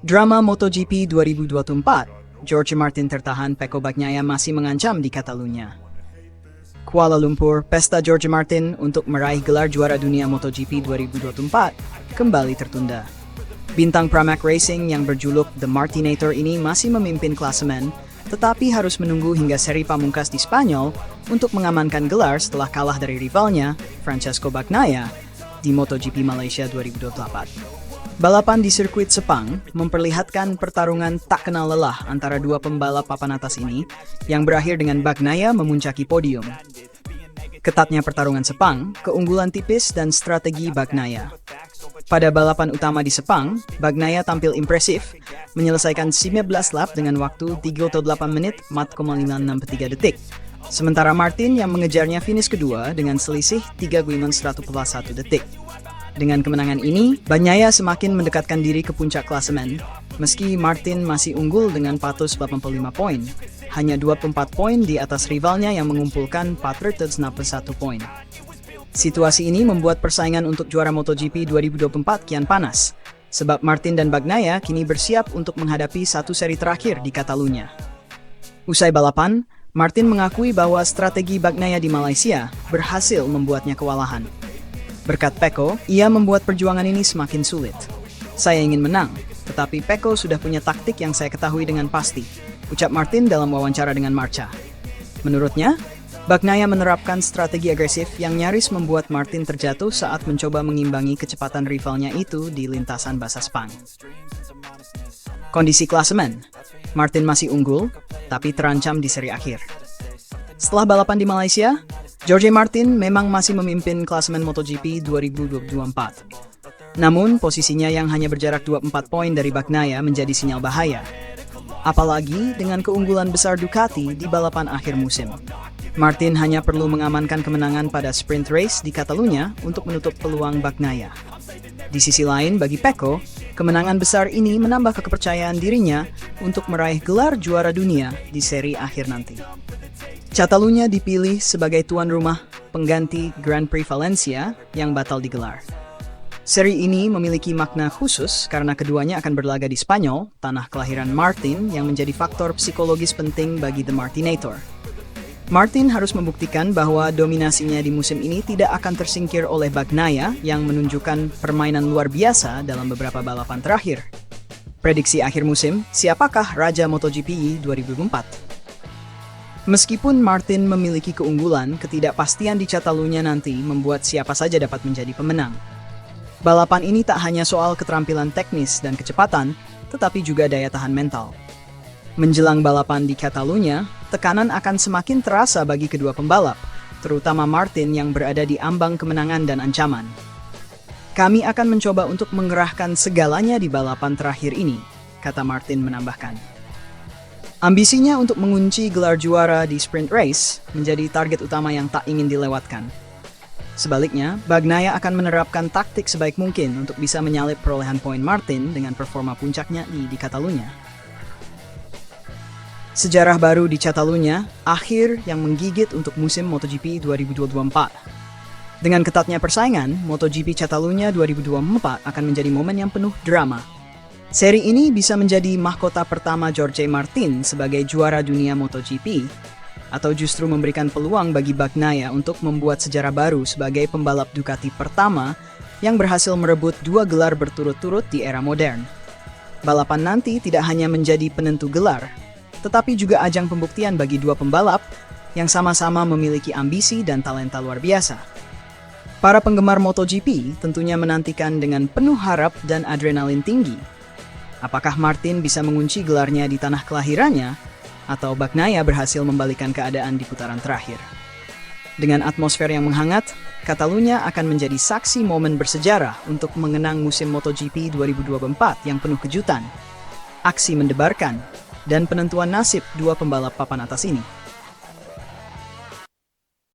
Drama MotoGP 2024, Jorge Martin tertahan, Pecco Bagnaia masih mengancam di Catalunya. Kuala Lumpur, pesta Jorge Martin untuk meraih gelar juara dunia MotoGP 2024 kembali tertunda. Bintang Pramac Racing yang berjuluk The Martinator ini masih memimpin klasemen, tetapi harus menunggu hingga seri pamungkas di Spanyol untuk mengamankan gelar setelah kalah dari rivalnya, Francesco Bagnaia, di MotoGP Malaysia 2024. Balapan di sirkuit Sepang memperlihatkan pertarungan tak kenal lelah antara dua pembalap papan atas ini yang berakhir dengan Bagnaia memuncaki podium. Ketatnya pertarungan Sepang, keunggulan tipis dan strategi Bagnaia. Pada balapan utama di Sepang, Bagnaia tampil impresif, menyelesaikan 19 lap dengan waktu 38 menit 4,563 detik. Sementara Martin yang mengejarnya finish kedua dengan selisih 3,101 detik. Dengan kemenangan ini, Bagnaia semakin mendekatkan diri ke puncak klasemen, meski Martin masih unggul dengan 485 poin, hanya 24 poin di atas rivalnya yang mengumpulkan 461 poin. Situasi ini membuat persaingan untuk juara MotoGP 2024 kian panas, sebab Martin dan Bagnaia kini bersiap untuk menghadapi satu seri terakhir di Catalunya. Usai balapan, Martin mengakui bahwa strategi Bagnaia di Malaysia berhasil membuatnya kewalahan. Berkat Pecco, ia membuat perjuangan ini semakin sulit. Saya ingin menang, tetapi Pecco sudah punya taktik yang saya ketahui dengan pasti, ucap Martin dalam wawancara dengan Marca. Menurutnya, Bagnaia menerapkan strategi agresif yang nyaris membuat Martin terjatuh saat mencoba mengimbangi kecepatan rivalnya itu di lintasan basah Sepang. Kondisi klasemen, Martin masih unggul, tapi terancam di seri akhir. Setelah balapan di Malaysia, Jorge Martin memang masih memimpin klasemen MotoGP 2024. Namun, posisinya yang hanya berjarak 24 poin dari Bagnaia menjadi sinyal bahaya. Apalagi dengan keunggulan besar Ducati di balapan akhir musim. Martin hanya perlu mengamankan kemenangan pada sprint race di Catalunya untuk menutup peluang Bagnaia. Di sisi lain, bagi Pecco, kemenangan besar ini menambah kepercayaan dirinya untuk meraih gelar juara dunia di seri akhir nanti. Catalunya dipilih sebagai tuan rumah pengganti Grand Prix Valencia yang batal digelar. Seri ini memiliki makna khusus karena keduanya akan berlaga di Spanyol, tanah kelahiran Martin yang menjadi faktor psikologis penting bagi The Martinator. Martin harus membuktikan bahwa dominasinya di musim ini tidak akan tersingkir oleh Bagnaia yang menunjukkan permainan luar biasa dalam beberapa balapan terakhir. Prediksi akhir musim, siapakah Raja MotoGP 2024? Meskipun Martin memiliki keunggulan, ketidakpastian di Catalunya nanti membuat siapa saja dapat menjadi pemenang. Balapan ini tak hanya soal keterampilan teknis dan kecepatan, tetapi juga daya tahan mental. Menjelang balapan di Catalunya, tekanan akan semakin terasa bagi kedua pembalap, terutama Martin yang berada di ambang kemenangan dan ancaman. Kami akan mencoba untuk mengerahkan segalanya di balapan terakhir ini, kata Martin menambahkan. Ambisinya untuk mengunci gelar juara di sprint race menjadi target utama yang tak ingin dilewatkan. Sebaliknya, Bagnaia akan menerapkan taktik sebaik mungkin untuk bisa menyalip perolehan poin Martin dengan performa puncaknya di Catalunya. Sejarah baru di Catalunya, akhir yang menggigit untuk musim MotoGP 2024. Dengan ketatnya persaingan, MotoGP Catalunya 2024 akan menjadi momen yang penuh drama. Seri ini bisa menjadi mahkota pertama Jorge Martin sebagai juara dunia MotoGP, atau justru memberikan peluang bagi Bagnaia untuk membuat sejarah baru sebagai pembalap Ducati pertama yang berhasil merebut 2 gelar berturut-turut di era modern. Balapan nanti tidak hanya menjadi penentu gelar, tetapi juga ajang pembuktian bagi dua pembalap yang sama-sama memiliki ambisi dan talenta luar biasa. Para penggemar MotoGP tentunya menantikan dengan penuh harap dan adrenalin tinggi. Apakah Martin bisa mengunci gelarnya di tanah kelahirannya, atau Bagnaia berhasil membalikan keadaan di putaran terakhir? Dengan atmosfer yang menghangat, Catalunya akan menjadi saksi momen bersejarah untuk mengenang musim MotoGP 2024 yang penuh kejutan, aksi mendebarkan, dan penentuan nasib dua pembalap papan atas ini.